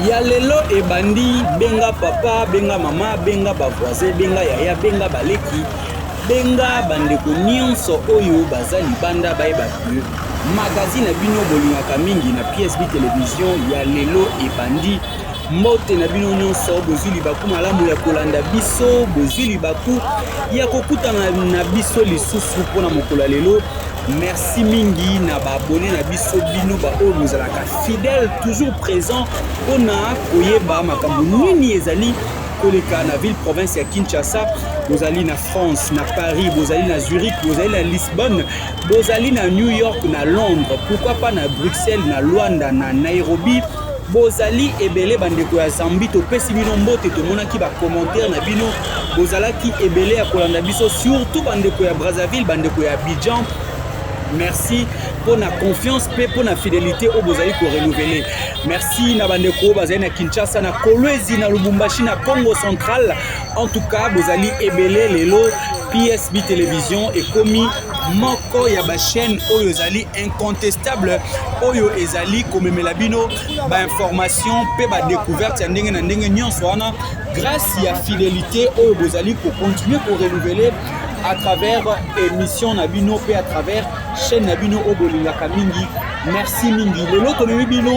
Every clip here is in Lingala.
Ya lelo ebandi benga papa, benga mama, benga bavoisin, benga yaya, benga baleki, benga bandeko nyonso oyo baza libanda bayeba ke magazine na bino bolingaka mingi na PSB télévision ya lelo ebandi mbote na bino nyonso bozwi libaku malamu ya kolanda biso, bozwi libaku ya kokutana na biso lisusu mpona mokolo ya lelo. Merci mingi na ba abonné na biso bino ba oyo bozalaka fidèle toujours présent mpona koyeba makambo nini ezali koleka na ville province ya Kinshasa. Bozali na France, na Paris, bozali na Zurich, bozali na Lisbonne, bozali na New York, na Londres, pourquoi pas na Bruxelles, na Luanda, na Nairobi, bozali ebele bandeko ya Zambie topesi bino mbote tomonaki ba commentaire na bino bozalaki ebele ya kolanda biso surtout bandeko ya Brazzaville, bandeko ya Abidjan. Merci pour la confiance et pour la fidélité au bozali ko renouveler. Merci na bandeko bazali na Kinshasa, na Kolwezi, na Lubumbashi, na Congo central. En tout cas, bozali ebele lelo PSB télévision et komi moko ya ba chaîne oyo ezali incontestable oyo ezali komemela bino ba information pe ba découverte ya ndenge na ndenge nyonso wana grâce ya fidélité oyo bozali ko continuer ko renouveler à travers émission Nabino et à travers chaîne Nabino Obolingaka mingi. Merci mingi. Le lot de bino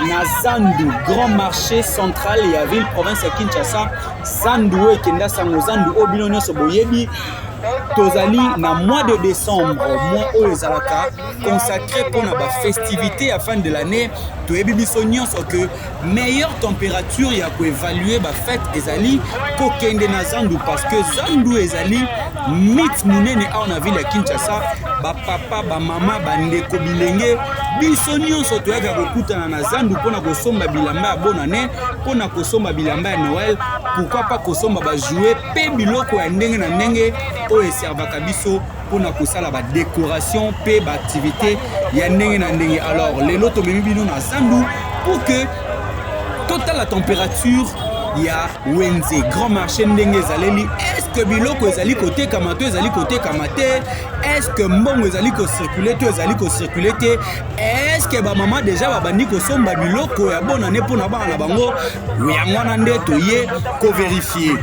na Zandu, grand marché central et à ville province à Kinshasa. Zandu et Kenda Sango Zandu Obino Nyoso Boyebi. Tozali na mois de décembre, mois Oyezalaka, consacré pour la festivité à fin de l'année. Toyebi biso nyonso que meilleure température ya ko évaluer ba fête ezali ko kende na Zandu parce que Zandu ezali mythe munene a na ville ya Kinshasa. Ba papa, ba mama, ba ndeko bilenge biso nyonso toyaka kokutana na Zandu pona kosomba bilamba ya bonne année, pona kosomba bilamba ya Noël, pourquoi pas kosomba ba jouer pe biloko ya ndenge na ndenge oyo eservaka biso pona kosala ba décoration pe ba activité ya ndenge na ndenge. Alors lelo tomemi bino na Zandu pour que totale la température ya Wenze grand marché ndenge ezaleli. Est-ce que biloko ezali côté kamato ezali côté kamate? Est-ce que mbongo ezali ko circuler to ezali ko circuler te? Est-ce que ba mama déjà ba bandi ko somba biloko ya bonne année pona bana na bango yango na nde toye ko vérifier.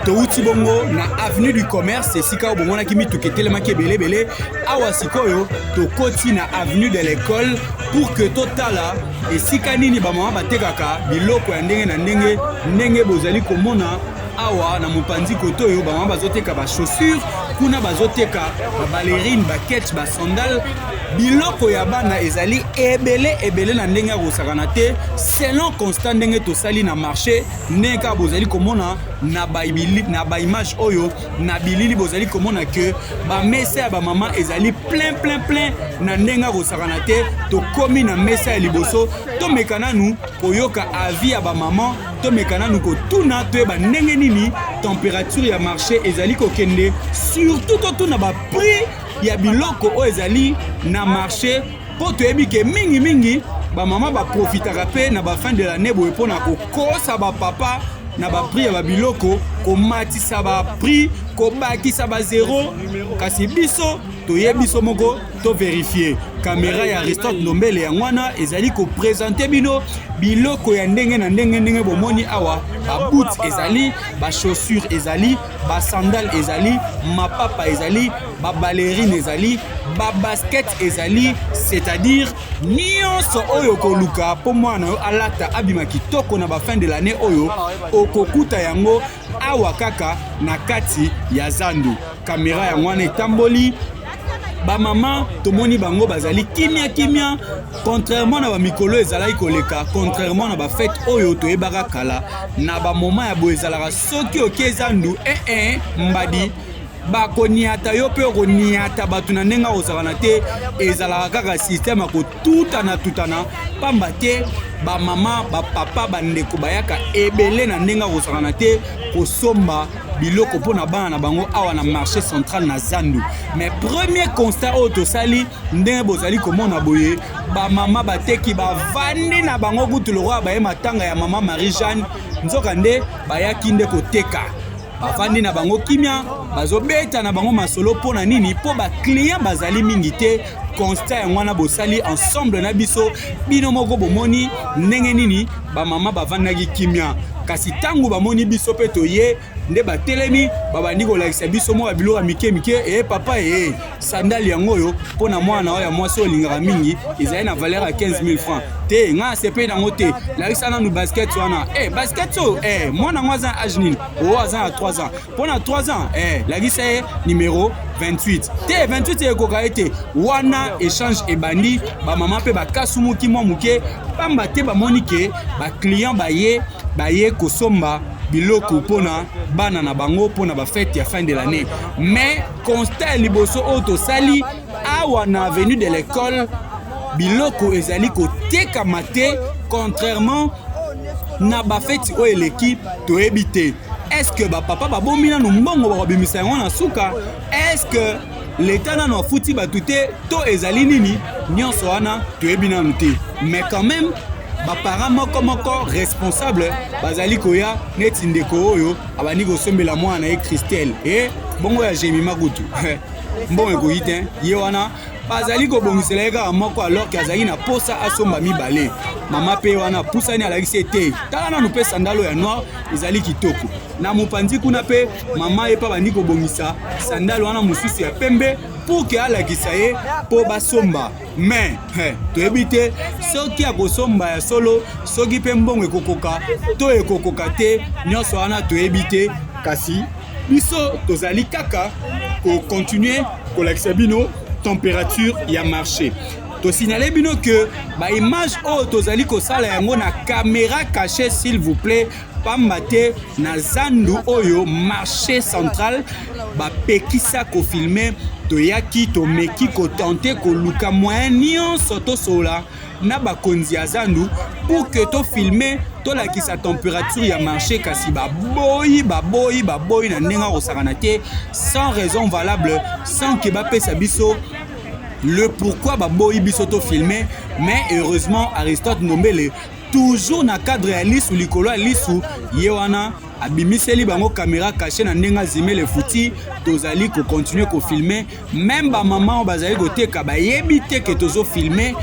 Touti bongo na avenue du commerce esika obongona kimi tuketelemaki ebele bele awa sikoyo tokoti na avenue de l'école pour que totala esika nini ba mama batekaka biloko ya ndenge na ndenge bozali komona awa na mopanzi koto yo ba mama bazoteka ba chaussures kuna bazoteka ba ballerine ba ketch ba sandal biloko ya bana ezali ebele na ndenge ya kosakana te selon constant ndenge tosali na marché ndenge bozali komona na ba image oyo na bilili bozali komona que ba mesa ya ba mama ezali plein na ndenge ya kosakana te tokomi na mesa ya liboso tomekana nu koyoka avis ya ba mama tomekana nu kotuna toyeba ndenge nini température ya marché ezali kokende surtout totuna ba prix ya biloko oyo ezali na marché po toyebi ke mingi ba mama ba profitaka pe na ba fin de l'année boye pona kokosa ba papa na ba prix ya ba biloko komatisa ba prix kobakisa ba zéro kasi biso toyebi so moko to vérifier caméra ya Aristote Ndombele ya ngwana ezali ko présenter bino biloko ya ndenge na ndenge bomoni awa ba boots ezali ba chaussures ezali ba sandales ezali mapapa ezali ba ballerine ezali ba basket ezali c'est-à-dire nyonso oyo koluka po mwana yo alata abima kitoko na ba fin de l'année oyo okokuta yango awa kaka na kati ya Zandu. Caméra ya ngwana etamboli ba mama tomoni bango bazali kimia contrairement na ba mikolo ezalaki koleka contrairement na ba fête oyo toyebaka kala na ba moment ya boye ezalaka soki oke Zandu mbadi bakoniata yo pe okoniata bato na ndenge ozalaka te ezalaka kaka système ya tutana pamba te ba mama ba papa bandeko bayaka ebele na ndenge ozalaka te kosomba biloko pona bana na bango awa na marché central na Zandu. Mais premier constat oyo tosali ndenge bozali komona boye ba mama bateki bavandi na bango kutu lokwa baye matanga ya mama Marie Jeanne nzoka nde bayaki nde koteka bafandi na bango kimia bazobeta na bango masolo pona nini po ba client bazali mingi te constat yango wana bosali ensemble na biso bino moko bomoni ndenge nini bamama bavandaki kimia kasi tango bamoni biso pe toye nde batelemi babandi kolakisa biso mwa biloko mike mike papa sandali yango oyo mpona mwana oyo ya mwasi olingaka mingi ezali na valeur ya 15 000 francs te nga sepe nango te lakisa nanu basket wana basket oyo mwana yango aza na age nini oyo aza na 3 ans mpona 3 ans lakisa ye numéro 28 te 28 ekoka ete wana échange ebandi bamama mpe bakasumuki mwa moke pamba te bamoni ke baclient baye kosomba biloko pona bana na bango pona ba fête ya fin de l'année mais constat liboso auto sali awa na avenue de l'école biloko ezali koteka mate contrairement na ba fête o eleki to ebité est-ce que ba papa ba bomina no mbongo ba bimisa yango na suka est-ce que l'état na no futi batute to ezali nini nyonso wana to ebina noté mais quand même baparents moko responsable bazali koya neti ndeko oyo abandi kosombela mwana ye Christelle bongo ya Jemima Kutu mbongo ekoyite ye wana bazali kobongisela ye kaka moko alors que azali na posa asomba mibale mama pe wana pusani alakisi ete tala nanu mpe sandalo ya noir ezali kitoko na mopanzi kuna pe mama ye pa bandi kobongisa sandalo wana mosusu ya pembe pour que alakisa ye po basomba mais toyebi te soki akosomba ya solo soki mpe mbongo ekokoka to ekokoka te nyonso wana toyebi te kasi biso tozali kaka kocontinue kolakisa bino température ya marché to signaler bino que ba image o tozali kosala yango na caméra cachée s'il vous plaît pamba te na zandu oyo marché central bapekisa kofilme toyaki tomeki kotente koluka moyen nyonso tosola na bakonzi ya zandu pour que tofilme tolakisa température ya marché kasi baboyi na ndenge kosakana te sans raison valable sans que bapesa biso le pourquoi baboyi biso tofilme mais heureusement Aristote Nombele toujours na cadre ya lisu likolo ya lisu ye wana abimiseli bango caméra cachée na ndenge azimele futi tozali ko continuer ko filmer même ba maman bazali koteka bayebi te ke tozo filmer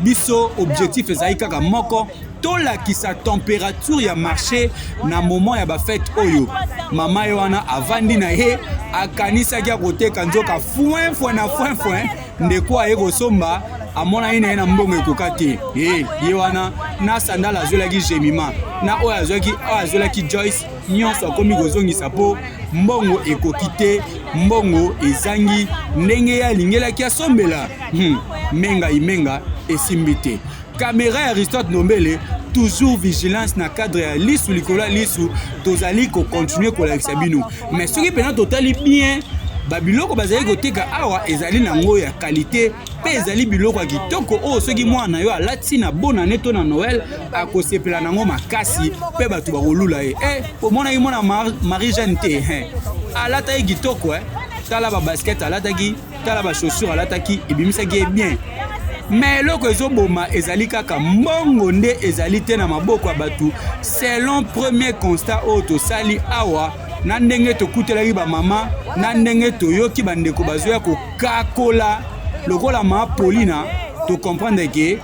biso objectif ezali kaka moko tolakisa température ya marché na moment ya ba fête oyo mama ye wana avandi na ye akanisaki akoteka nzoka foin ndeko aye kosomba amona ina na mbongo ekoka te ye wana na sandala azolaki Jemima na oyo azolaki Joyce nyonso akomi kozongisa po mbongo ekoki te mbongo ezangi ndenge ya lingelaki asombela menga esimbi te caméra ya Aristote Nombele toujours vigilance na cadre ya lisu likolo lisu tozali ko continuer kolakisa bino mais soki pena totali bien babiloko bazali koteka awa ezali nango ya qualité pe ezali biloko ya kitoko oyo soki mwana yo alati na bona neto na Noël akosepela nango makasi pe bato bakolula ye omonaki mwana Marie Jeanne te alataki kitoko tala ba basket alataki tala ba chaussure alataki ebimisaki ye bien mais eloko ezoboma ezali kaka mbongo nde ezali te na maboko ya bato selon premier constat oyo tosali awa na ndenge tokutelaki bamama na ndenge toyoki bandeko bazoya kokakola lokola ma Paulina to comprendre ke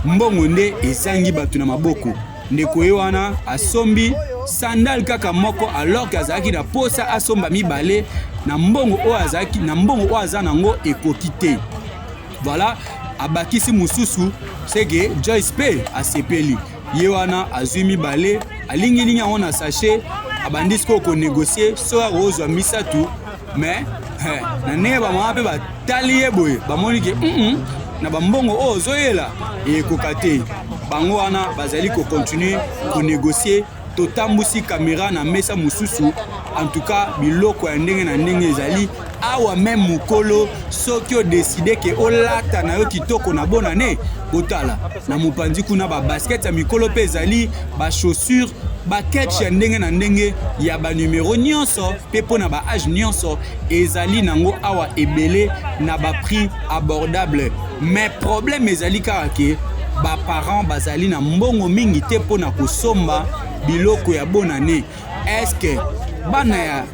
mbongo nde ezangi bato na maboko ndeko ye wana asombi sandal kaka moko alors que azalaki na posa asomba mibale na mbongo oyo azalaki na mbongo oyo aza nango ekoki te voilà abakisi mususu seke Joyce pe asepeli ye wana azwi mibale alingi yango na sachet abandisi ko négocier so arozwa misatu mais na ndenge bamama mpe batali ye boye bamoni ke na bambongo oyo ozoyela ekoka te bango wana bazali kocontinue konégocier totambusi caméra na mesa mosusu en tout cas biloko ya ndenge na ndenge ezali awa même mukolo soki odeside ke olata na yo kitoko na bona ne botala na mopanzi kuna ba basket ya mikolo pe ezali ba chaussure ba ketch ya ndenge na ndenge ya ba numero nyonso pe pona ba âge nyonso ezali nango awa ebele na ba prix abordable mais problème ezali kaka ke ba parents bazali na mbongo mingi te pona kosomba biloko ya bonane est-ce que bana ya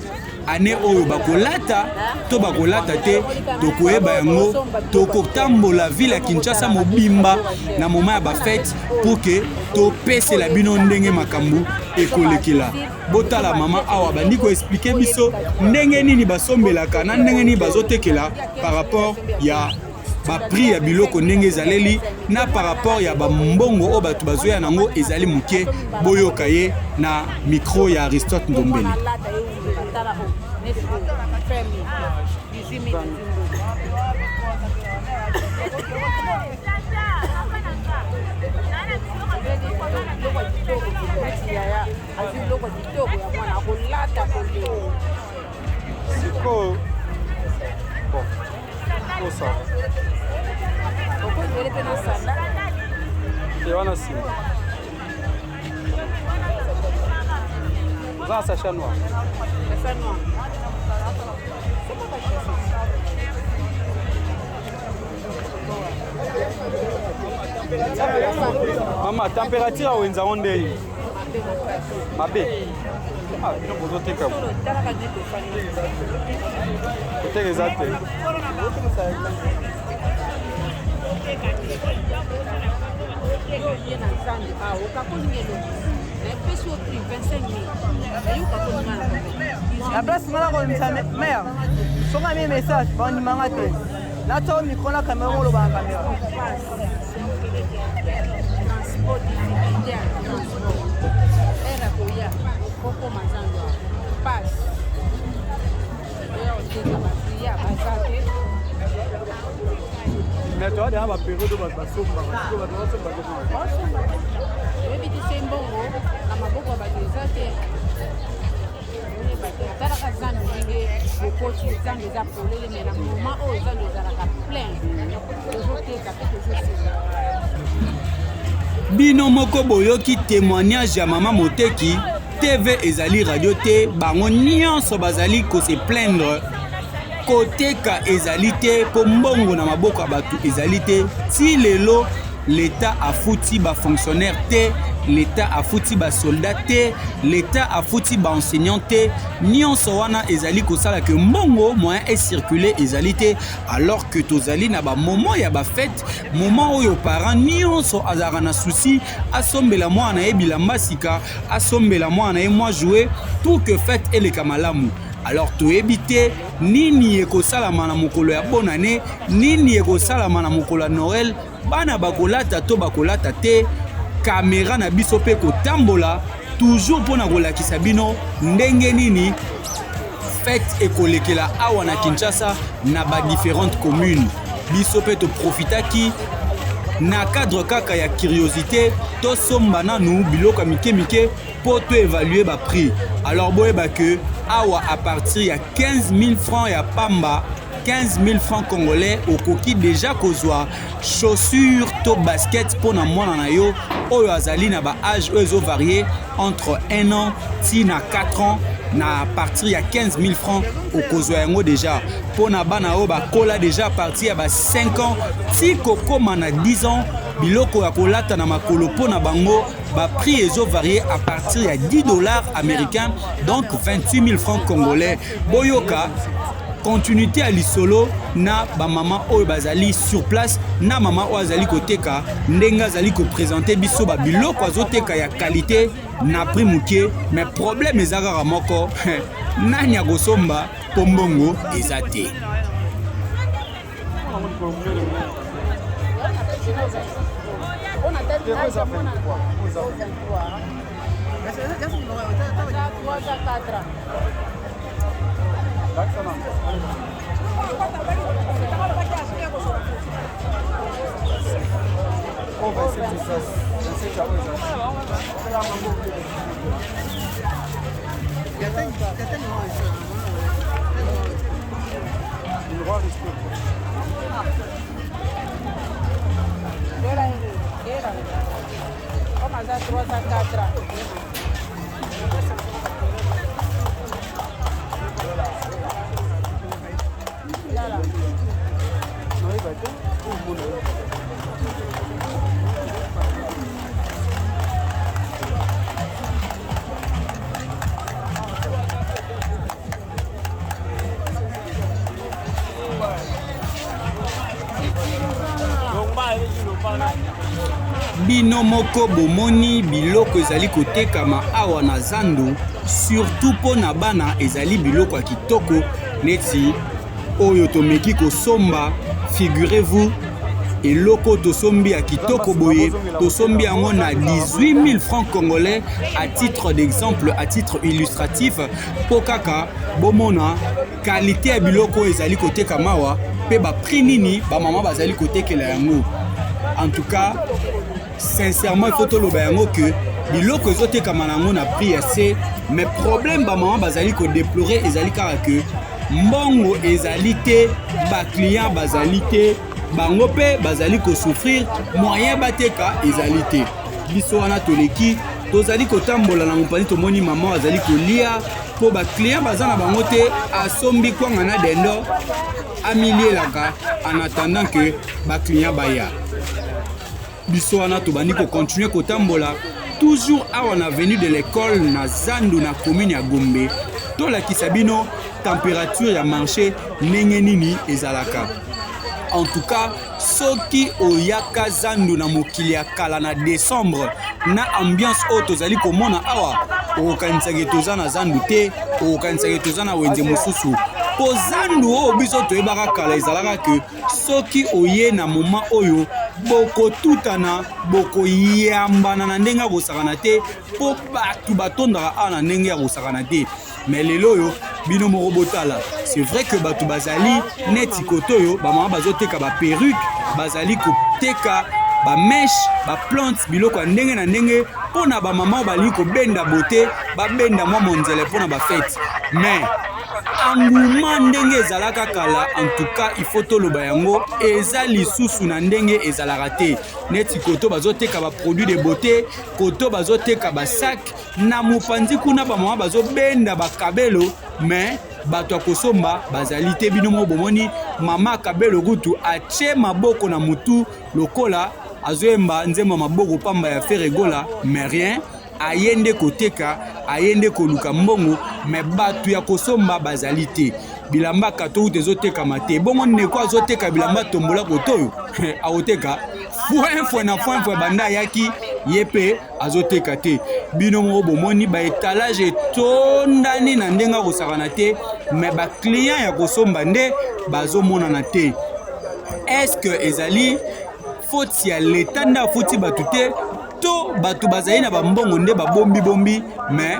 année oyo bakolata to bakolata te tokoyeba yango tokotambola ville ya Kinshasa mobimba na moment ya bafete pour que topesela bino ndenge makambo ekolekela. Botala mama awa bandi ko expliquer biso ndenge nini basombelaka na ndenge nini bazotekela par rapport ya ba prix ya biloko ndenge ezaleli na par rapport ya ba mbongo o batu bazoya nango ezali muke. Boyoka ye na micro ya Aristote Ndombele. Maman, température au Nzanonde. Mabé. Ah, non, vous êtes comme. Vous êtes exact. La place est mère. Sur un message, on y m'a raté. Là, tu as un micro, la caméra, on va la caméra. Mais tu as déjà ma période de ma Bino moko boyoki témoignage ya mama Moteki TV ezali radio te bango nyonso bazali ko se plaindre koteka ezali te po mbongo na maboko ya batu ezali te ti lelo l'État a fouti ba fonctionnaire te, l'État a fouti ba soldat te, l'État a fouti ba enseignant te, nyonso wana ezali kosala que mbongo moyen est circulé ezali te alors que tozali na ba moment ya ba fête, moment oyo parents nyonso azara na souci asombela mwana ebila masika, asombela mwana e moi jouer pour que fête eleka malamu. Alors toyebite nini ekosalama na mokolo ya bonne année, nini ekosalama na mokolo ya Noël. Bana bakolata to bakolata te caméra na biso pe kotambola toujours pona kolakisa bino ndenge nini fête ekolekela awa na Kinshasa na ba différentes communes biso pe to profitaki na cadre kaka ya curiosité to somba nanu biloko mike mike po to évaluer ba prix. Alors boyeba que awa à partir ya 15 000 francs ya pamba 15 000 francs congolais au coquille déjà kozwa chaussures to basket pour na mwana na yo oyo azali na ba âge oyo varié entre 1 an ti na 4 ans na partir ya 15 000 francs au kozwa yango déjà pour na bana oyo bakola déjà partir ya ba 5 ans ti kokoma na 10 ans biloko ya kolata na makolo pour na bango ba prix ezo varié à partir ya $10 américains donc 28 000 francs congolais. Boyoka continuité à l'isolo na ba maman oyo bazali sur place na maman oyo azali koteka ndenga azali ko présenter biso ba biloko azoteka ya qualité na prix muke mais problème ezaka moko nani akosomba pombongo ezate. bino moko bomoni biloko ezali kotekama awa na zando, surtout pona bana ezali biloko ya kitoko neti oyo tomeki kosomba. Figurez-vous eloko tosombi ya kitoko boye, tosombi yango na 18 000 francs congolais à titre d'exemple, à titre illustratif, po kaka bomona qualité ya biloko ezali kotekama awa pe ba prix nini ba mama bazali kotekela yango. En tout cas, sincèrement, il faut te le dire que biloko ezotekama nango na prix assez, mais problème ba mama bazali ko déplorer ezali kaka que mbongo ezali te, ba client bazali te, bango pe bazali ko souffrir, moyen bateka ezali te. Biso wana toleki tozali kotambola na mopani tomoni mama azali kolia po ba client bazana bango te, asombi kwanga na dendo amilielaka en attendant que ba client baya. Biso wana tobandi ko continuer kotambola toujours awa na avenue de l'école na Zandu na commune ya Gombe. Tolakisa bino température ya marché ndenge nini ezalaka. En tout cas, soki oyaka Zandu na mokili ya kala na décembre na ambiance oyo tozali komona awa, okokanisaki toza na Zandu te, okokanisaki toza na wenze mosusu. Po Zandu oyo biso toyebaka kala ezalaka ke soki oye na moment oyo boko tutana, boko yambana na ndenge ya kosakana te, po batu batondaka awa na ndenge ya kosakana te. Mais lelo yo bino moko botala, c'est vrai que batu bazali neti kotoyo ba mama bazoteka ba perruque, bazali koteka ba mèche, ba plante biloko ya ndenge na ndenge pona ba mama bali ko benda beauté, ba benda mwa monzele pona ba fête. Mais engouement ndenge ezalaka kala, en tout cas il faut toloba yango eza lisusu na ndenge ezalaka te. Neti koto bazoteka ba produits de beauté, koto bazoteka ba sac, na mopanzi kuna ba mama bazobenda ba kabelo, mais bato akosomba bazali te. Bino mo bomoni mama kabelo gutu ache maboko na mutu lokola azoemba nzemba maboko pamba ya feregola, mais rien ayende koteka, ayende koluka mbongo, mais batu ya kosomba bazali te. Bilamba kato tezoteka mate bongo neko azoteka bilamba tombola kotoyo aoteka foin na banda yaki yepe azoteka te. Bino mo bomoni ba étalage tondani na ndenga kosakana te, mais ba client ya kosomba nde bazomona na te. Est-ce que ezali faute ya l'état nda faute batu te to batu bazali na bambongo nde babombi, mais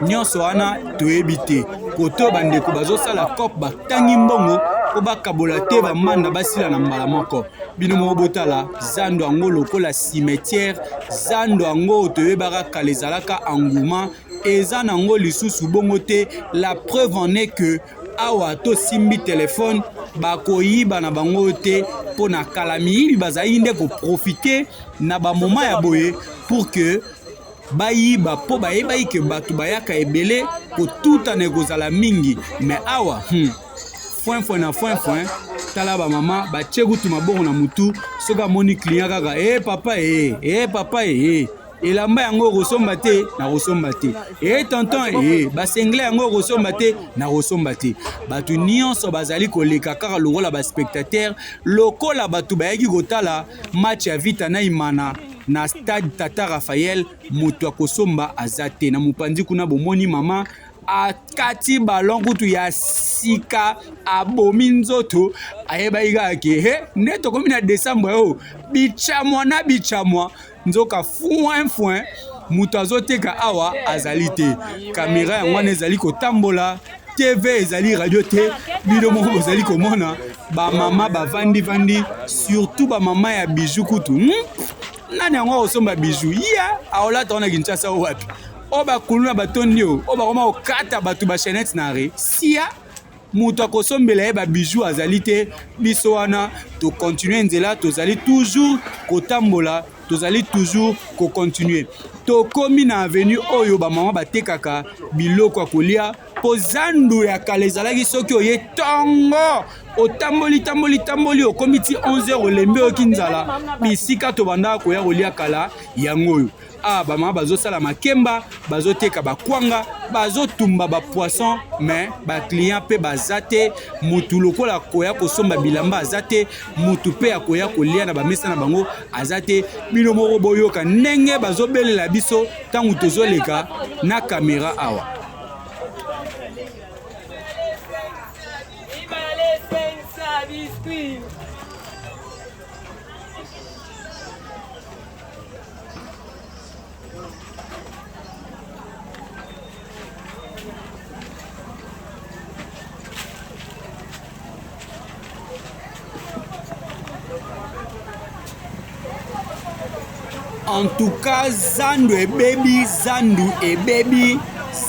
nyonso wana toyebi te. Koto bandeko bazosala cop batangi mbongo po bakabola te bamanda basila na mbala moko. Bino mo botala Zandu yango lokola cimetière, Zandu yango toyebaka kala ezalaka engouement, eza nango lisusu bongo te. La preuve en est que awa to simbi téléphone bakoyiba na bango te, po na kala miyibi bazali nde ko profiter na ba moment ya boye pour que bayiba po bayebai ke batu bayaka ebele ko tuta ne kozala mingi. Mais awa foin tala ba mama bache kutu maboko na mutu soka moni client kaka papa elamba yango kosomba te na kosomba te, tonton basengle yango kosomba te na kosomba te. Batu nyonso bazali koleka kaka lokola ba spectateur, lokola batu bayaki kotala match ya Vita na Imana na stade Tata Raphaël. Moto akosomba azate na mopanzi kuna bomoni mama akati balon kutu ya sika abomi nzoto ayeba igake nde tokomi na décembre yo bichamwa nzoka foin mutu azoteka awa azali te. Kamera yango wana ezali kotambola, TV ezali radio te, bino moko bozali komona ba mama bavandi surtout ba mama ya bijou kutu. Nani yango akosomba bijou ya aolata wana Kinshasa wapi o bakuluna batondi o bakoma okata batu ba chaînette nare sia mutu akosombela ye ba bijou azali te. Biso wana to continuer nzela, tozali toujours kotambola, tozali toujours ko continuer. Tokomi na avenue oyo ba mama batekaka biloko kolia po Zandu ya kala ezalaki soki oye tongo otamboli okomi ti 11h olembi oki nzala bisika tobanda koya kolia kala yango oyo. ah bama bazosala makemba bazoteka bakwanga bazotumba bapoisson mais baclient mpe baza te mutu lokola koya kosomba bilamba aza te mutu mpe akoya kolia na bamesa na bango aza te bino moko boyoka ndenge bazobelela biso ntango tozoleka na kamera awa. En tout cas, Zandu et baby,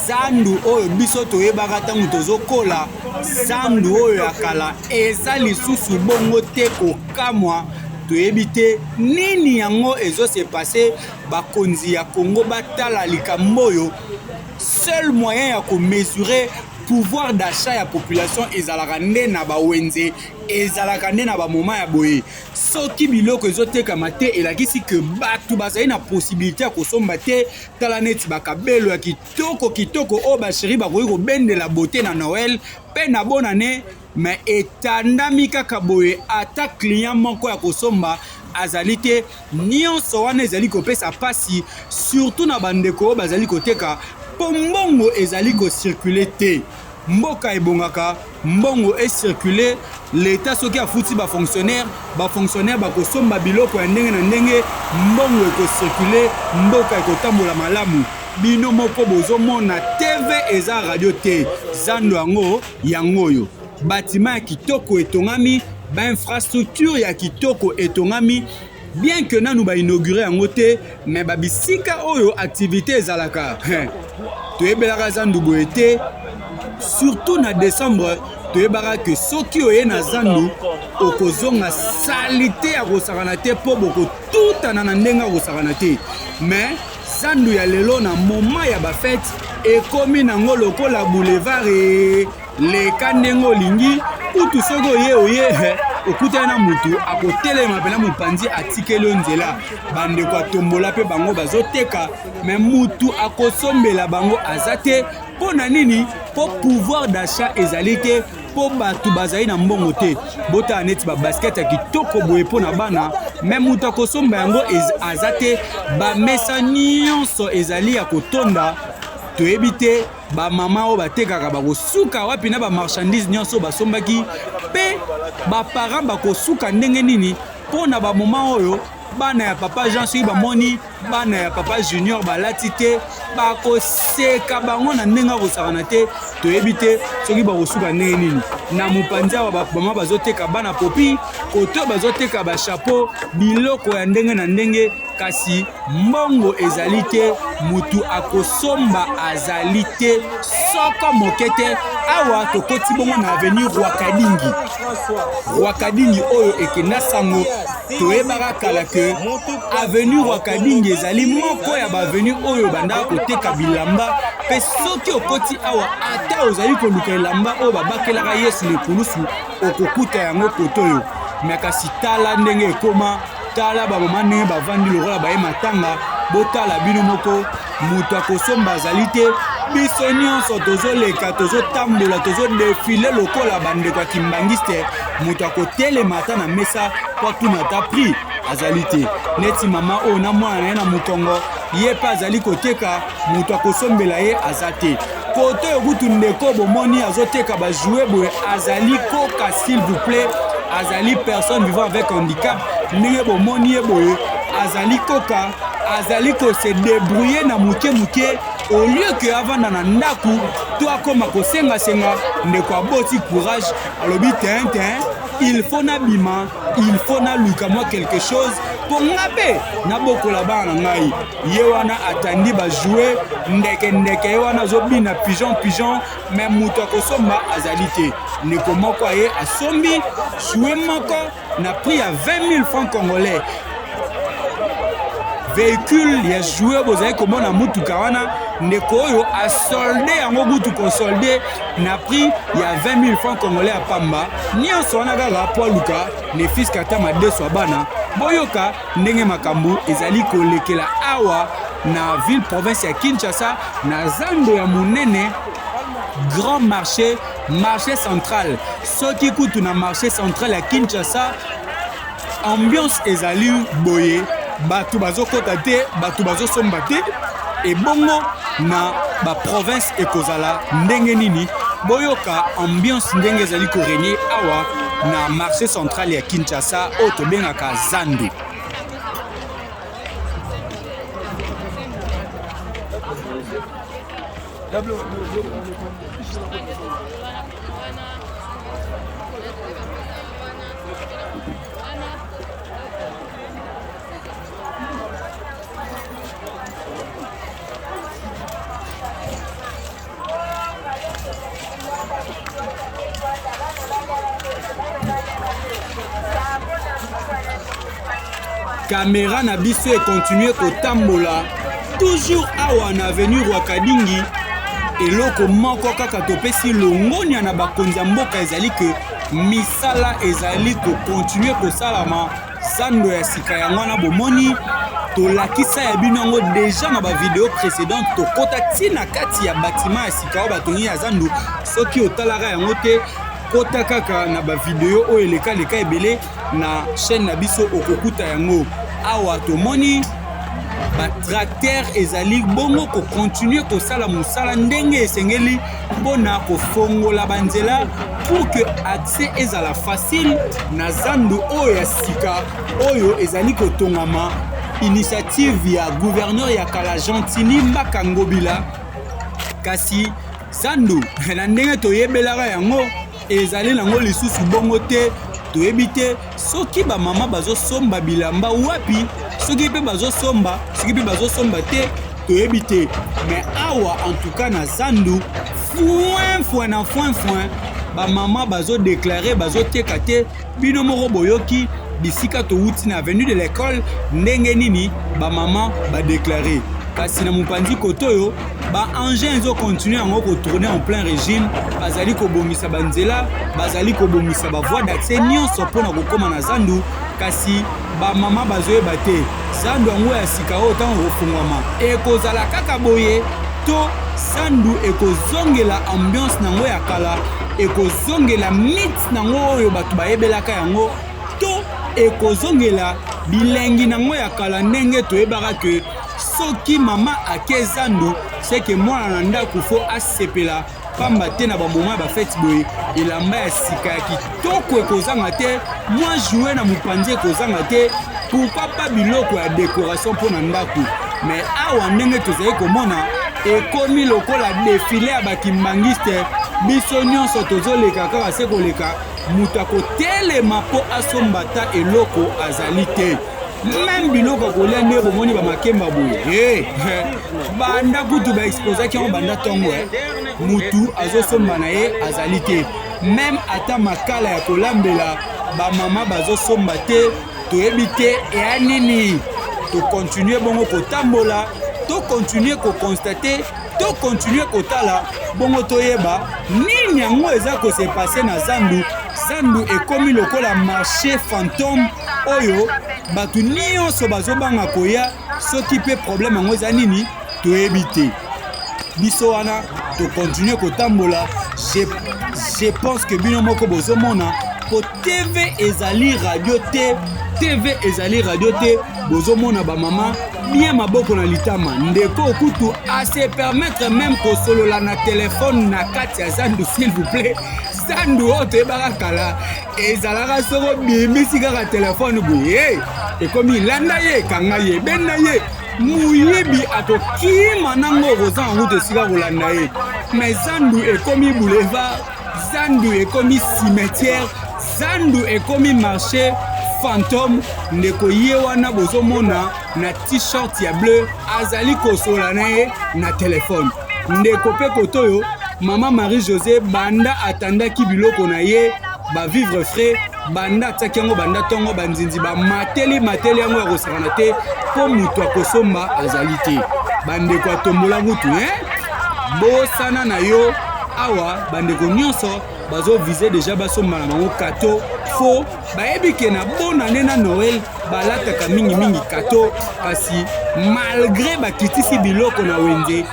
Zandu oyo biso toyebaka ntango tozokola, Zandu oyo akala eza lisusu bongo te kokamwa toyebi te nini yango ezose passe bakonzi ya Congo batala likambo oyo. Seul moyen ya komesurer pouvoir d'achat ya population ezalaka nde na bawenze ezalaka nde na bamoma ya boye. Soki biloko ezotekama te elakisi ke bato bazali na possibilité ya kosomba te. Tala neti bakabelo ya kitoko kitoko oyo basheri bakoki kobendela bote na Noël mpe na bonane, mais etandami kaka boye ata client moko ya kosomba azali te. Nyonso wana ezali kopesa pasi surtout na bandeko oyo bazali koteka po mbongo ezali kocircule te. Mboka ebongaka mbongo ecircule, l'État soki afuti bafonctionnaire bakosomba biloko ya ndenge na ndenge, mbongo ekocircule, mboka ekotambola malamu. Bino moko bozomona TV eza radio te, Zandu yango oyo. Bâtiment ya kitoko etongami, ba infrastructure ya kitoko etongami, bien que nanu ba inaugurer yango te, mais babisika oyo activité ezalaka. Toyebelaka Zandu boye te. Surtout na décembre, toyebaka ke soki oye na Zandu okozonga salite ya kosakana te po bokotutana na ndenge ya kosakana te. Mais Zandu ya lelo na moment ya bafete ekomi nango lokola boulevard leka ndenge olingi kutu soki oye okutana na mutu akotelema pena mopanzi atikeli nzela bandeko atombola mpe bango bazoteka, mais mutu akosombela bango aza te. Po na nini? Po pouvoir d'achat ezali te, po bato bazali na mbongo te. Bota neti ba basket ya kitoko boye po na bana, mais mutu akosomba yango aza te. Ba mesa nyonso ezali ya kotonda. Toyebi te ba mama oyo batekaka bakosuka wapi na ba marchandise nyonso basombaki, pe ba parents bakosuka ndenge nini po na ba moma oyo bana ya papa Jean soki bamoni bana ya papa Junior balati te bakoseka bango na ndenge akosakana te. Toyebi te soki bakosuka ndenge nini. Na mopanzi awa bamama bazoteka bana popi, koto bazoteka bachapeau, biloko ya ndenge na ndenge, kasi mbongo ezali te, mutu akosomba azali te soko moke te. Awa tokoti bongo na avenue Rwakadingi oyo ekenda sango. Toyebaka kala ke avenue Rwakadingi ezali moko ya ba avenue oyo bandaka koteka bilamba, pe soki okoti awa ata ozali koluka elamba oyo babakelaka Yesu lekulusu okokuta yango koto oyo. Mais kasi tala ndenge ekoma, tala bamama ndenge bavandi lokola baye matanga, botala bino moko mutu akosomba azali te. Biso nyonso tozoleka tozotambola tozodefile lokola bandeko ya kimbangiste, mutu akotelema ata na mesa po atuna ata prix azali te. Neti mama oyo na mwana na ye na mokongo ye mpe azali koteka, mutu akosombela ye aza te. Koto oyo kutu ndeko bomoni azoteka bajouer boye azali koka s'il vous plaît, azali personne vivant avec handicap ndenge bomoni ye boye azali koka, azali kose débrouiller na muke au lieu que avanda na ndaku to akoma kosenga ndeko aboti courage alobi tintin il faut na bima, il faut na luka moi quelque chose pour ngabe na bokola bana ngai ye wana atandi ba jouer ndeke wana zobina pigeon mais muto akosomba azali te. Ndeko moko ye asombi jouer moko na prix à 20 000 francs congolais. Véhicule ya jouer bozali komona mutuka wana ndeko oyo a soldé yango butu ko soldé na prix ya 20 000 francs congolais à pamba. Nyonso wana kaka po luka ne fils kata madeso bana boyoka ndenge makambu ezali kolekela awa na ville province ya Kinshasa na zando ya monene grand marché central soki kutu na marché central ya Kinshasa ambiance ezali boye bato bazokota te bato bazosomba te ebongo na ba province ekozala ndenge nini boyoka ambiance ndenge ezali korenye awa na marché central ya Kinshasa oyo tobengaka zando. Caméra na biso et continuer kotambola toujours awa na avenue Rwakadingi eloko moko kaka topesi longonia na bakonzi ya mboka ezali ke misala ezali ko continuer kosalama zando ya sika yango na bomoni tolakisa ya bino yango deja na ba vidéo précédente tokota tina kati ya bâtiment ya sika oyo batongi ya zando soki otalaka yango te kota kaka na ba vidéo oyo eleka ebele na chaîne na biso okokuta yango awa tomoni batracteur ezali bongo ko continuer kosala mosala ndenge esengeli mpona kofongola banzela pour que accès ezala facile na zando oyo ya sika oyo ezali kotongama initiative ya gouverneur ya kala Gentili Mbaka Ngobila kasi zando na ndenge toyebelaka yango ezali nango lisusu bongo te toyebi te soki bamama bazosomba bilamba wapi soki mpe bazosomba te toyebi te mais awa en tout cas na zandu foin bamama bazodeklare bazoteka te bino moko boyoki bisika towuti na avenue de l'école ndenge nini bamama badeklare kasi na mopanzi kotoyo ba-engin ezokontinue yango kotourne en plein régime bazali kobongisa banzela bazali kobongisa bavoie d'accès nyonso mpona kokóma na zandu kasi bamama bazoyeba te zandu yango ya sika oyo ntango kofungwama ekozala kaka boye to zandu ekozongela ambiance nango ya kala ekozongela mythe nango oyo bato bayebelaka yango to ekozongela bilengi nango ya kala ndenge toyebaka ke soki mama ake zandu seke mwana na ndako fo asepela pamba te na bamoma ya bafeti boye elamba ya sika ya kitoko ekozanga te mwa joue na mopanzi ekozanga te pourquoi pas biloko ya décoration mpo na ndako mais awa ndenge tozali komona ekomi lokola defile ya bakimbangiste biso nyonso tozoleka kaka se koleka moto akotelema mpo asomba ta eloko azali te même biloko kolia nde bomoni bamakemba boye banda kutu baexposaki yango banda ntongo mutu azosomba na ye azali te même ata makala ya kolambela bamama bazosomba te toyebi te eya nini tokontinue bongo kotambola tokontinue kokonstate tokontinue kotala bongo toyeba nini yango eza kosepase na zandu zandu ekomi lokola marché fantôme oyo bato nyonso bazobanga koya soki mpe problème yango eza nini toyebi te biso wana tokontinue kotambola je pense que bino moko bozomona po tv ezali radio te bozomona bamama bien maboko na litama ndeko okutu ase permettre même kosolola na telefone na kati ya zandu s'il vous plaît zandu oyo toyebaka kala ezalaka soko bimisi kaka telefone boye ekomi landa ye kanga ye benda ye muyibi atokima nango okoza yango tosika kolanda ye mais zandu ekomi boulevard zandu ekomi cimetière zandu ekomi marché fantôme ndeko ye wana bozomona na t-shirt ya bleu azali kosola na ye na telefone ndeko pe kotoyo mama Marie José banda atandaki biloko na ye bavivre frais banda ataki yango banda ntongo banzinzi bamateli yango ya kosakana te mpo moto akosomba azali te bandeko atombola mutu bosana na yo awa bandeko nyonso bazovize deja basomba na bango kato faux bayebi ke na bonne année na Noël balataka mingi kato kasi malgré bakitisi biloko na wenze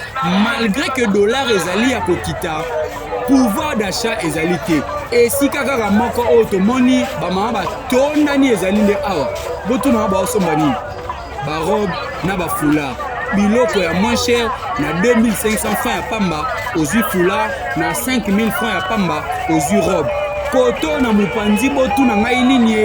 malgré que dollar ezali ya kokita pouvoir d'achat ezali te esika kaka moko oyo tomoni bamama batondani ezali nde awa botuna baosomba nini barobe na bafoulard biloko ya moins cher na 2500 francs ya pamba ozwi foulard na 5000 francs ya pamba ozwi robe koto na mopanzi botuna ngai nini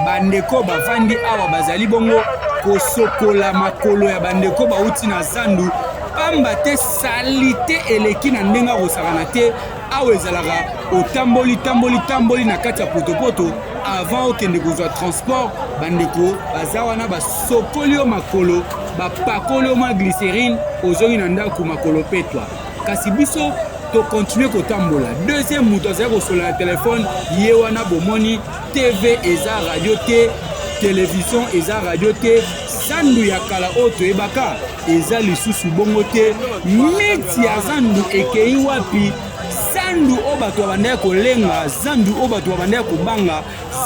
bandeko bavandi awa bazali bongo kosokola makolo ya bandeko bauti na zandu pamba te salite eleki na ndenge akosakana te awa ezalaka otamboli na kati ya potopoto avant okende kozwa transport bandeko baza wana basokoli yo makolo bapakoli yo mwa glycérine ozongi na ndako makolo petwa kasi biso tokontinue kotambola deuxième moto azali kosola na telefone ye wana bomoni tv eza radio te télévision eza radio te zandu ya kala oyo toyebaka eza lisusu bongo te miti ya zandu ekei wapi zandu oyo bato babandaki kolenga zandu oyo bato babandaki kobanga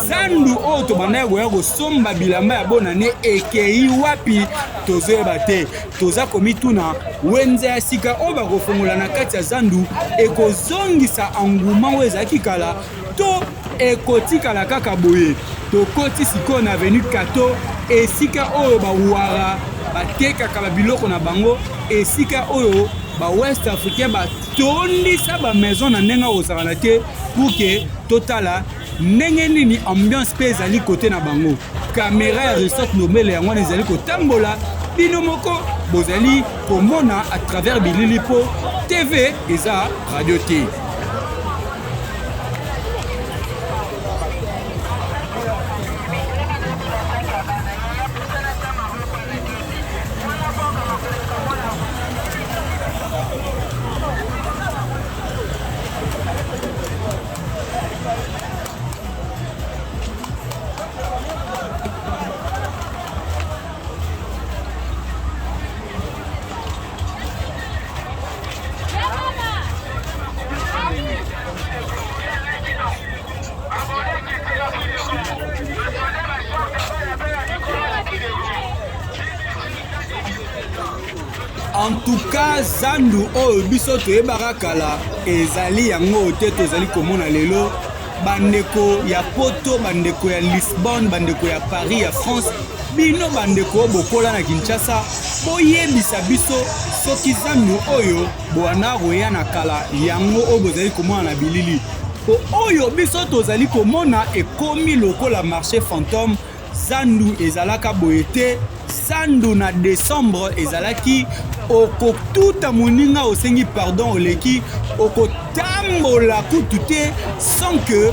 zandu oyo tobandaki koya kosomba bilamba ya bonane ekei wapi tozoyeba te toza komituna wenze ya sika oyo bakofongola na kati ya zandu ekozongisa engouement oyo ezalaki kala to ekotikala kaka boye tokoti sikoyo na avenue Kato esika oyo bawara batekaka babiloko na bango esika oyo ba-West Africain batondisa bamaison na ndenge akosakana te pour ke totala ndenge nini ambiance mpe ezali kote na bango kamera ya resort nobele yango wana ezali kotambola bino moko bozali komona à travers bilili po tv eza radio te. En tout cas, zandu oyo biso toyebaka kala ezali yango te tozali komona lelo bandeko ya Poto, bandeko ya Lisbonne, bandeko ya Paris, ya France, bino bandeko bokola na Kinshasa boyebisa biso soki zandu oyo boana koya na kala yango oyo bozali komona na bilili oyo biso tozali komona ekomi lokola marché fantôme. Zandu ezalaka boye te zandu na décembre ezalaki okotuta moninga osengi pardon oleki okotambola kutu te sans que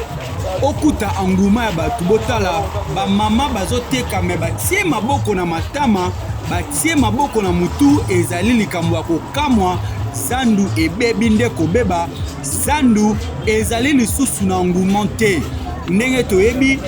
okuta engouement ya bato botala bamama bazoteka me batie maboko na matama batie maboko na mutu ezali likambo ya kokamwa zandu ebebi nde kobeba zandu ezali lisusu na engouement te. Ndenge toyebi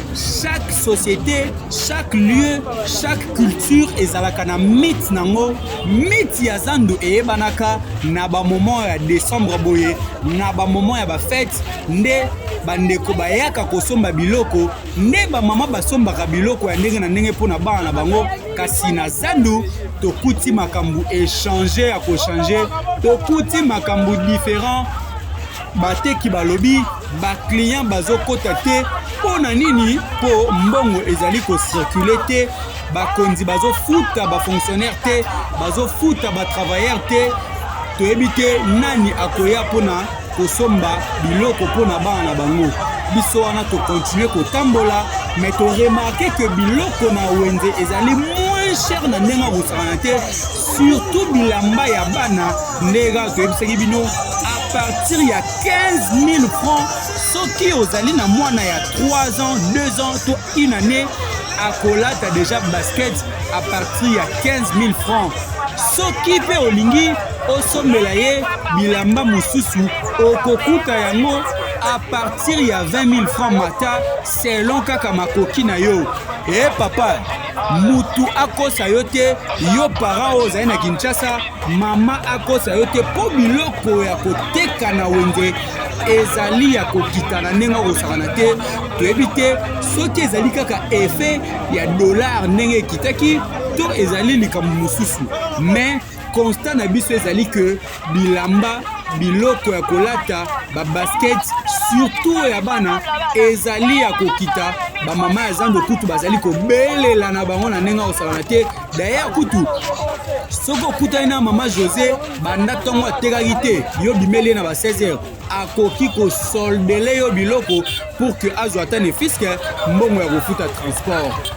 chaque société, chaque lieu, chaque culture ezalaka na mythe nango. Mythe ya zandu eyebanaka na ba moment ya décembre boye, na ba moment ya ba fête nde bandeko bayaka kosomba biloko, nde ba mama basombaka biloko ya ndenge na ndenge pona bana na bango. Kasi na zandu tokuti makambu échanger ya ko changer, tokuti makambu différent. Bateki balobi ba client bazokota te pona nini po mbongo ezali ko circuler te bakonzi bazofuta ba fonctionnaire te bazofuta ba travailleur te toyebi te nani akoya pona kosomba biloko pona bana bango biso wana to continuer kotambola mais to remarquer que biloko na wenze ezali moins cher na ndenge kosakana te surtout bilamba ya bana ndega toyebisaki bino à partir il y a 15 000 francs, ce qui aux alliés na mwana ya 3 ans, 2 ans, to une année, à Kola t'as déjà basket à partir il y a 15 000 francs. Ce qui peut au lingi, au sommelaye, bilamba mususu, au kokuta yango, à partir il y a 20 000 francs mata, selon kaka makoki na yo. Eh papa, mutu akosa yote, yo para ozali na Kinshasa, mama akosa yote po biloko ya koteka na wenze ezali ya kokita na ndenge kosakana te toyebi te soki ezali kaka effet ya dollar ndenge ekitaki to ezali likambo mosusu mais constat na biso ezali ke bilamba biloko ya kolata babasket surtout ya bana ezali ya kokita bamama ya zando kutu bazali kobelela na bango na ndenge kosakana te d'ailleurs kutu soki okutani na mama José banda ntongo atekaki te yo bimeli na ba 16h akoki kosoldele yo biloko pour que azwa ata ne fiske mbongo ya kofuta transport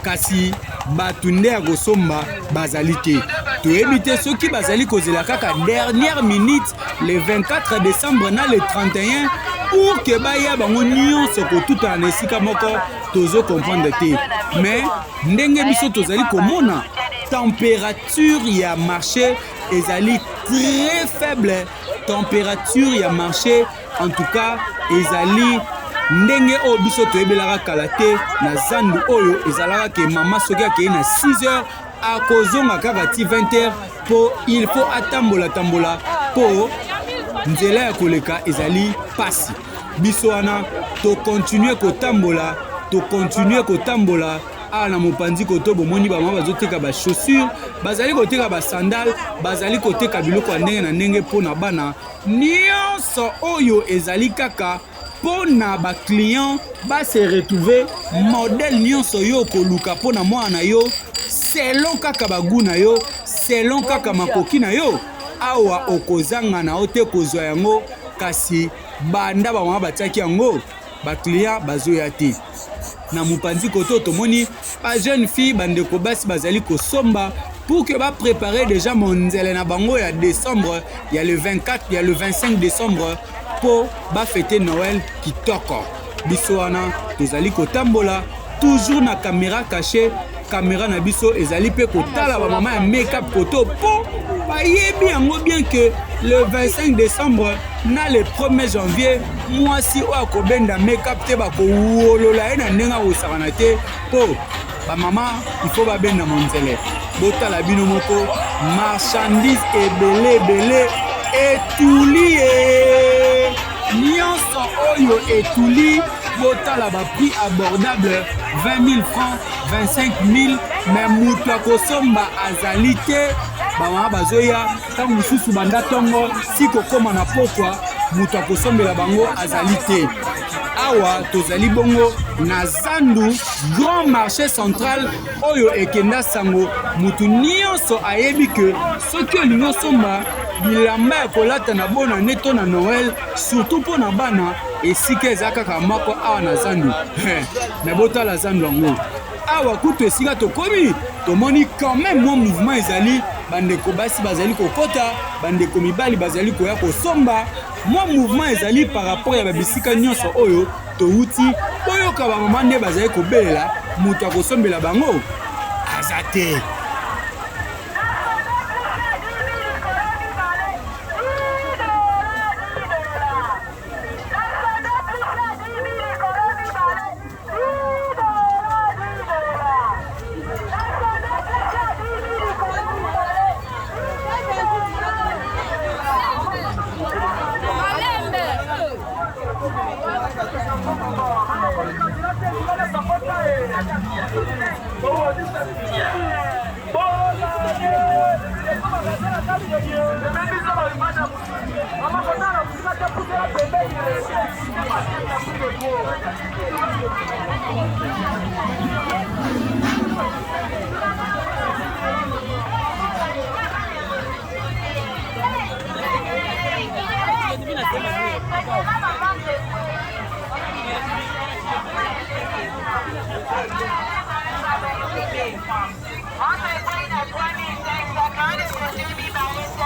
kasi bato nde ya kosomba bazali te toyebi te soki bazali kozela kaka dernière minute le 24 décembre na le 31 pour que baya bango nyonso kotutana na esika moko tozo comprendre te mais ndenge biso tozali komona température ya marché ezali très faible température ya marché en tout cas ezali ndenge oyo biso toyebelaka kala te na zandu oyo ezalaka ke mama soki akei na 6h akozonga kaka ti 20h po il faut atambola po nzela ya koleka ezali pasi biso wana tokontinue kotambola awa na mopanzi koto bomoni bamama bazoteka bachaussure bazali koteka basandale bazali koteka biloko ya ndenge na ndenge mpo na bana nyonso oyo ezali kaka mpo na baclient base retrouve modele nyonso yo koluka mpo na mwana na yo selon kaka bagu na yo selon kaka makoki na yo awa okozanga na yo te kozwa yango kasi banda bamama batiaki yango baclient bazoya te na mopanzi koto tomoni ba jeune fille bandeko basi bazali kosomba pour que ba préparer déjà monzele na bango ya décembre ya le 24 ya le 25 décembre pour ba fêter Noël kitoko biso wana tozali kotambola toujours na caméra cachée caméra na biso ezali pe kotala ba mama ya make-up koto po bayebi yango bien que le 25 décembre na le 1er janvier mwasi oyo akobenda make-up te bakowolola ye na ndenge akosakana te po bamama il faut babenda monzele botala bino moko marchandise ebele etuli ye nyonso oyo etuli botala baprix abordable 20 000 francs 25 000 mais moto akosomba azali te bamama bazoya ntango mosusu banda ntongo si kokóma na pokwa moto akosombela bango azali te awa tozali bongo na zandu grand marché central oyo ekenda sango mutu nyonso ayebi ke soki olingi osomba bilamba ya kolata na bona neto na Noël surtout mpo na bana esika eza kaka moko awa na zandu me botala zandu yango awa kutu esika tokomi tomoni quand même mwa mouvement ezali bandeko basi bazali kokota bandeko mibali bazali koya kosomba mwa mouvement ezali par rapport ya babisika nyonso oyo touti boyoka bamama nde bazali kobelela moto akosombela bango aza te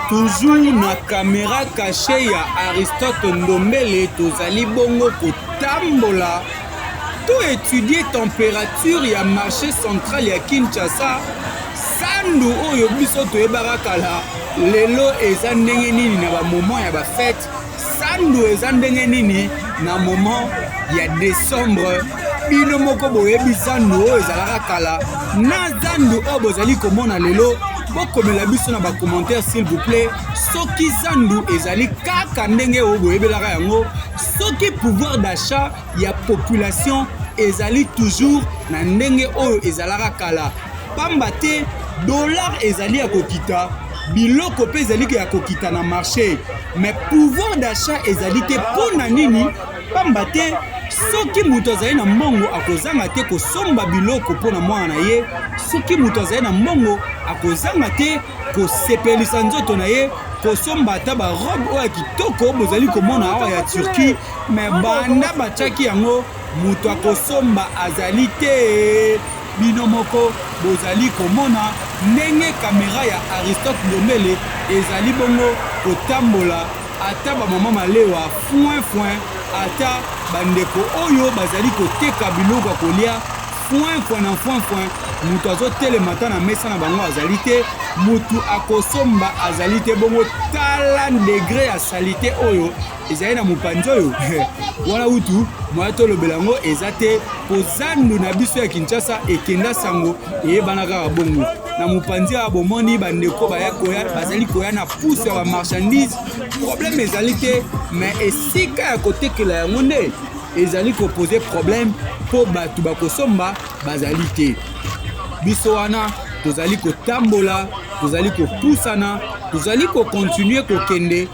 toujours na caméra cachée ya Aristote Ndombele tozali bongo kotambola to étudier température ya marché central ya Kinshasa sandu oyo biso toyebaka kala lelo eza ndenge nini na ba moment ya ba fête sandu eza ndenge nini na moment ya décembre bino moko boyebi zandu oyo ezalaka kala na zandu oyo bozali komona lelo bokomela biso na commentaire s'il vous plaît soki zandu ezali kaka ndenge oyo boyebelaka yango soki pouvoir d'achat ya population ezali toujours na ndenge oyo ezalaka kala pamba te dollar ezali ya kokita biloko pe ezali ya kokita na marché mais pouvoir d'achat ezali te pona nini pamba te soki muto azali na mbongo akozanga te kosomba biloko pona mwana na ye soki muto azali na mbongo akozanga te kosepelisa nzoto na ye kosomba ata barobe oyo ya kitoko bozali komona awa ya Turquie mais banda batiaki yango muto akosomba azali te bino moko bozali komona ndenge kamera ya Aristote Ndombele ezali bongo kotambola ata bamama malewa foin ata bandeko oyo bazali koteka biloko ya kolia foin mutu azotelema ta na mesa na bango azali te mutu akosomba azali te bongo tala degré ya salite oyo ezali na mopanzi oyo wana utu moya tolobela yango eza te po zandu na biso ya Kinshasa ekenda sango eyebana kaka bongo na mopanzi ya bomoni bandeko bazali koya na pousse ya bamarchandise problème ezali te mais esika ya kotekela yango nde ezali kopose problème po bato bakosomba bazali te biso wana tozali kotambola tozali kopusana tozali kokontinue kokende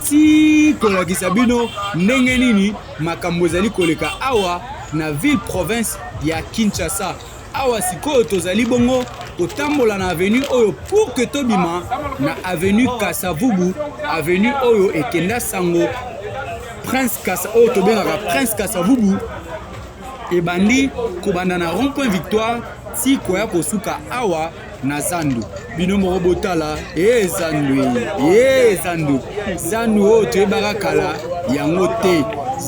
ti kolakisa bino ndenge nini makambo ezali koleka awa na ville province ya Kinshasa awa sikoyo tozali bongo kotambola na avenue oyo pour que tobima na avenue Kasavubu avenue oyo ekenda sango Prince Kasa oyo tobengaka Prince Kasavubu ebandi kobanda na rond-point Victoire ti koya kosuka awa na zandu bino moko botala zandu oyo toyebaka kala yango te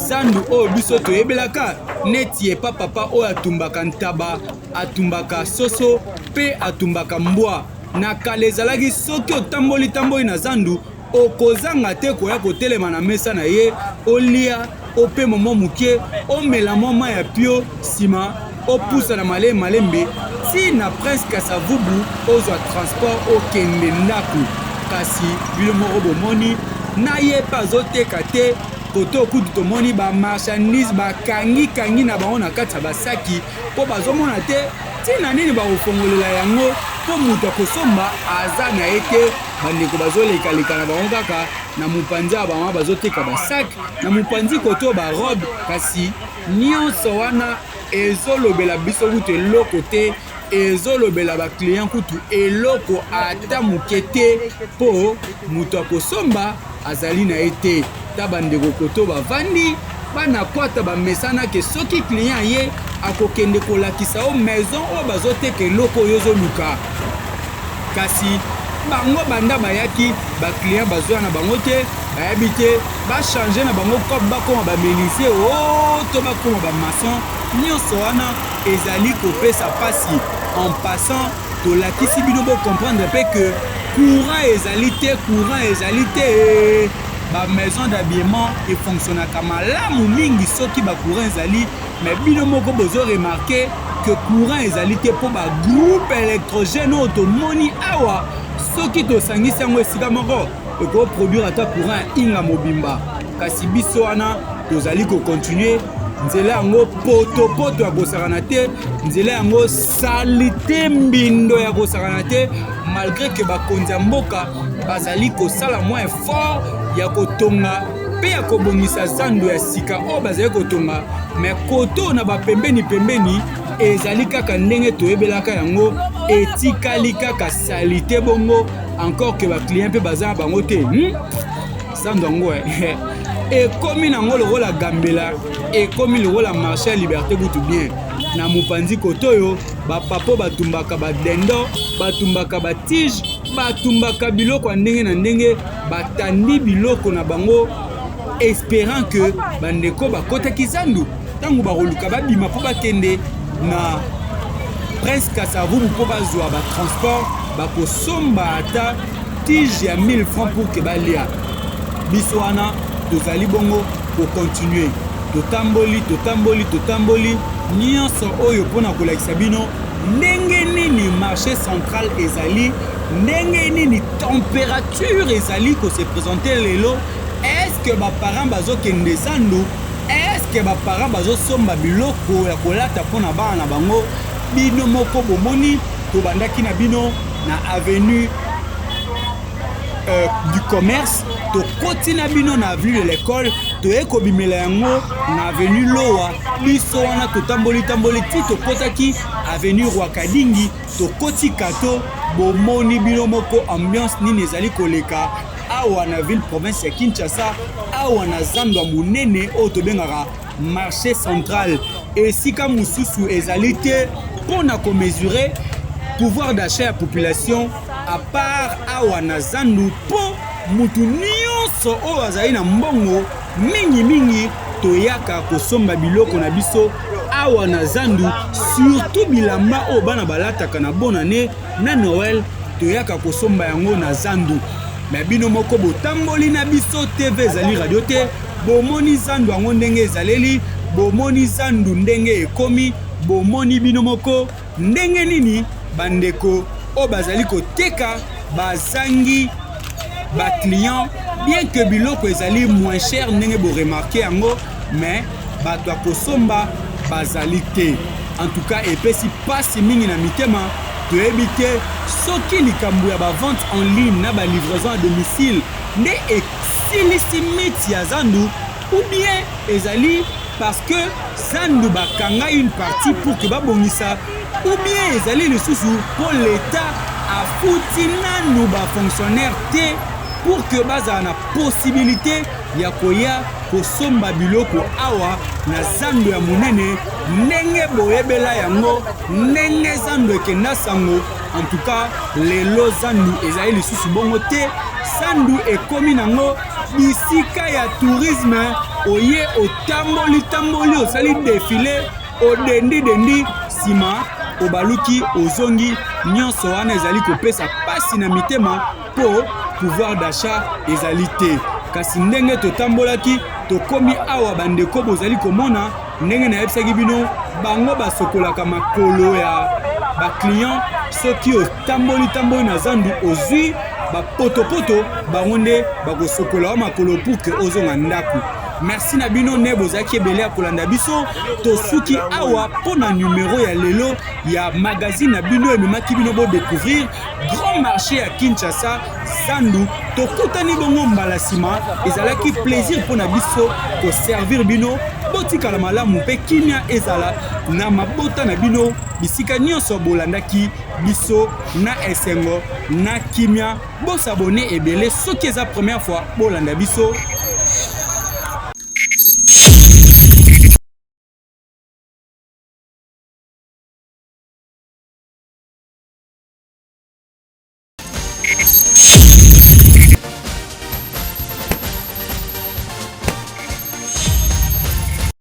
zandu oyo biso toyebelaka neti epa papa oyo atumbaka ntaba atumbaka soso pe atumbaka mbwa na kala ezalaki soki otamboli na zandu okozanga te koya kotelema na mesa na ye olia ope momo muke omela moma ya pio sima opusa na malembe ti na Prince Kasavubu ozwa transport okende ndako kasi bino moko bomoni na ye pa azoteka te koto okutu tomoni bamarchandise bakangi na bango na kati ya basaki mpo bazomona te ntina nini bakofongolela yango mpo moto akosomba aza na ye te bandeko bazolekaleka na bango kaka na mopanzi ya bango bazoteka basaki na mopanzi koto barobe kasi nyonso wana ezolobela biso kutu eloko te ezolobela baclient kutu eloko ata moke te mpo moto akosomba azali na ye te ta bandeko koto bavandi bana kwata bamesana ke soki client ye akokende kolakisa o maison oyo bazoteka eloko oyo ozoluka kasi bango banda bayaki baclient bazwa na bango te bayabi te bachange na bango kope bakoma bamenisie to bakoma bamason nyonso wana ezali kopesa pasi en passant tolakisi bino bocomprendre mpe ke courant ezali te bamaison d'habillement efonctionnaka malamu mingi soki bacourant ezali mais bino moko bozoremarke ke courant ezali te mpo bagroupe électrogène oyo tomoni awa soki tosangisi yango esika moko ekoproduire ata courant ya inga mobimba kasi biso wana tozali kocontinue nzela yango poto ya kosakana te nzela yango salite mbindo ya kosakana te malgré ke bakonzi ya mboka bazali kosala mwa effort ya kotonga mpe ya kobongisa zando ya sika oyo bazali kotonga mais koto na bapembeni ezali kaka ndenge toyebelaka yango etikali kaka salite bongo encore ke baclient mpe baza na bango te zando yango ekomi nango lokola gambela ekomi lokola marché ya liberté kutu bien na mopanzi koto oyo bapapo batumbaka badendo batumbaka batige batumbaka biloko ya ndenge na ndenge batandi biloko na bango espérant que bandeko bakotaki zandu ntango bakoluka babima mpo bakende na Prince Kasavubu mpo bazwa batransport bakosomba ata tige ya 1000 francs pour ke balia biso wana tozali bongo kocontinue totamboli nyonso oyo mpona kolakisa bino ndenge nini marché central ezali ndenge nini température ezali ko se présenter lelo. Est-ce que ba parents bazo kende Zandu? Est-ce que ba parents bazo somba biloko ya kolata pona bana na bango? Bino moko bomoni to bandaki na bino na avenue du commerce, to kotina bino na avenue de l'école, to eko bimela yango na avenue Loa, biso wana to tamboli ti to kotaki avenue Rwakadingi, to koti kato bomoni bino moko ambiance nini ezali koleka awa na ville province ya Kinshasa, awa na Zandu ya monene oyo tobengaka marché central. Esika mosusu ezali te mpona komesurer pouvoir d'achat ya population à part awa na Zandu po mutu nyonso oyo azali na mbongo mingi toyaka kosomba biloko na biso awa na Zandu, surtout bilamba oyo bana balataka na bonne année na Noël, toyaka kosomba yango na Zandu. Mais bino moko botamboli na biso TV ezali radio te, bomoni Zandu yango ndenge ezaleli, bomoni Zandu ndenge ekomi, bomoni bino moko ndenge nini bandeko o bazali koteka bazangi ba client, bien que biloko ezali moins cher ndenge bo remarquer yango, mais bato ya kosomba bazali te. En tout cas epesi pasi mingi na mitema toyebi te soki likambo ya ba vente en ligne na ba livraison à domicile nde esilisi miti ya Zandu, ou bien ezali parce que Zandu bakanga une partie pour que babongisa, ou bien ezali lisusu pour l'État afuti nanu ba fonctionnaire te pour que baza na possibilité ya koya kosomba biloko awa na Zandu ya monene ndenge boyebela yango, ndenge Zandu ekenda sango. En tout cas lelo Zandu ezali lisusu bongo te, Zandu ekomi nango bisika ya tourisme, oye otamboli osali défilé odendi sima obaluki ozongi, nyonso wana ezali kopesa pasi na mitema po pouvoir d'achat ezali te. Kasi ndenge totambolaki tokomi awa bandeko bozali komona ndenge na yebisaki bino bango basokolaka makolo ya ba client, soki otamboli na Zandu ozwi ba poto bango nde bakosokola wa makolo pour que ozonga ndaku. Merci na bino ne bozaki ebele ya kolanda biso tosuki awa pona numéro ya lelo ya magazine na bino ememaki bino bo découvrir grand marché ya Kinshasa Zandu. Tokutani bongo mbala sima, ezalaki plaisir pona biso ko servir bino botikala malamu mpe kimia ezala na mabota na bino bisika nyonso bolandaki biso na esengo na kimia. Bosabone ebele soki eza première fois bolanda biso.